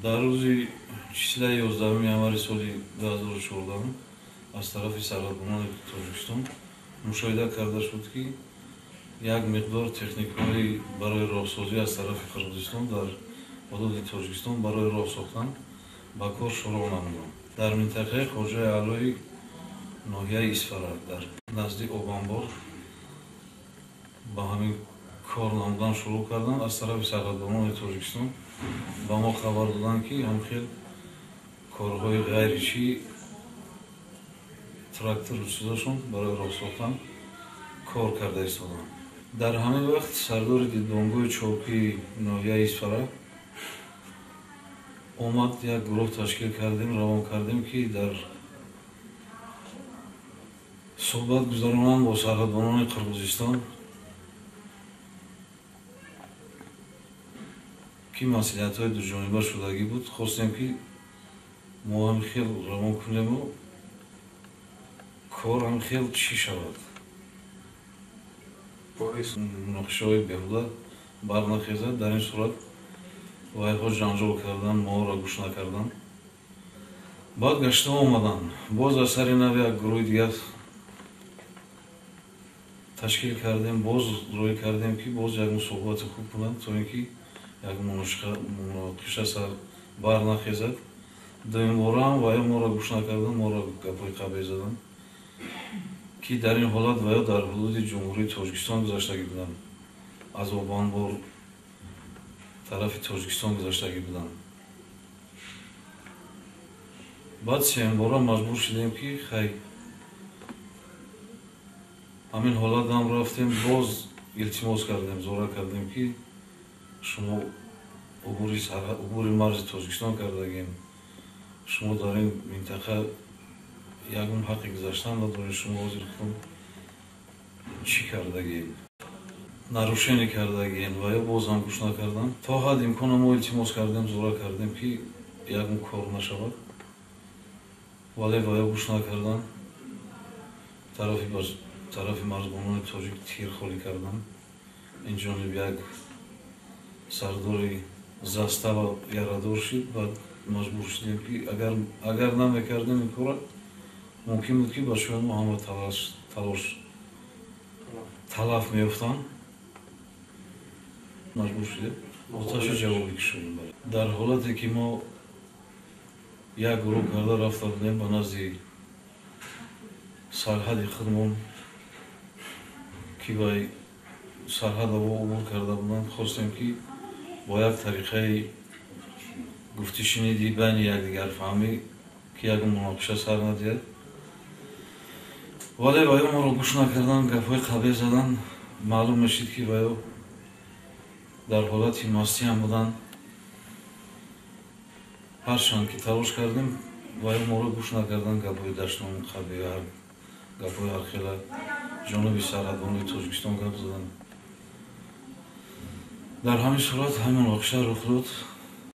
در روز числа 11 январи соли 2014 аз тарафи Сарватбонони Тоҷикистон мушоҳида карда шуд, ки як миқдор техникаҳои барои роҳсозӣ аз тарафи Қирғизистон дар ҳудуди Тоҷикистон барои роҳ сохтан ба кор шуруъ намуданд. Дар минтақаи хоҷаи аълои ноҳияи Исфара дар назди Обанбор ба ҳамин кор намудан шуруъ карданд. Аз тарафи Сарватбонони Тоҷикистон ба мо хабар доданд, ки ҳамхел корҳои ғайричӣ трактор чизошон барои роҳ сохтан кор карда истоданд. Дар ҳамин вақт сардори дидбонгоҳи човкии ноҳияи Исфара омад, як гурӯҳ ташкил кардем, равон кардем, ки дар суҳбат гузаронан бо сарҳадбонони Қирғизистон ки маслиҳатҳои дуҷониба шудагӣ буд, хостем, ки мо ҳамхел равон кунему кор ҳамхел чӣ шавад, муноқишаҳои беҳуда барнахезад. Дар ин сурат вайҳо ҷанҷол кардан, моро гӯш накардан. Баъд гашта омаданд. Боз аз сари нав як гурӯҳи дигар ташкил кардем, боз рой кардем, ки боз як мусоҳбати хуб кунанд, то ин ки як муноқиша сар барнахезад. дуюмбораам ваё моро гӯш накардан, моро гапҳои қабеҳ заданд, ки дар ин ҳолат ваё дар ҳудуди ҷумҳурии Тоҷикистон гузаштагӣ буданд, аз Обанбор тарафи Тоҷикистон гузаштагӣ буданд. баъд сеюмбора маҷбур шудем, ки хай ҳамин ҳолатам рафтем, боз илтимос кардем, зора кардем, ки шумо убури марзи Тоҷикистон кардагем, шумо дар ин минтақа ягон ҳаққи гузаштан надоред, шумо ҳозир худтон чӣ кардагем, нарушение кардагем. ва ё боз ҳам гӯш накардан. То ҳад имкона мо илтимос кардем, зора кардем, ки ягон кор нашавад, вале ва ё гӯш накардан. тарафи марзбонони тоҷик тир холӣ кардан. Инҷониб як сардори застава ярадор шид. Баъд маҷбур шудем, ки агар намекардем ин кора, мумкин буд, ки бачаҳои мо ҳама талаф меёфтанд. маҷбур шудем оташи ҷавобӣ кушонем. Дар ҳолате, ки мо як гурӯҳ карда рафта будем ба назди сарҳади худмон, ки вай сарҳадаво убур карда буданд, хостем, ки бо як тариқаи гуфтишуниди байни якдигарфаҳмӣ, ки ягон муноқиша сар надиҳад. вале ваё моро гӯш накардан, гапҳои қабеҳ задан. маълум мешид, ки ваё дар ҳолати мастиам буданд. ҳарчанд ки талош кардем, ваё моро гӯш накардан, гапҳои даштон қабеҳ, гапҳои ҳархела ҷониби Сарҳадбонони Тоҷикистон гап заданд. дар ҳамин сурат ҳамин воқеа рух дод.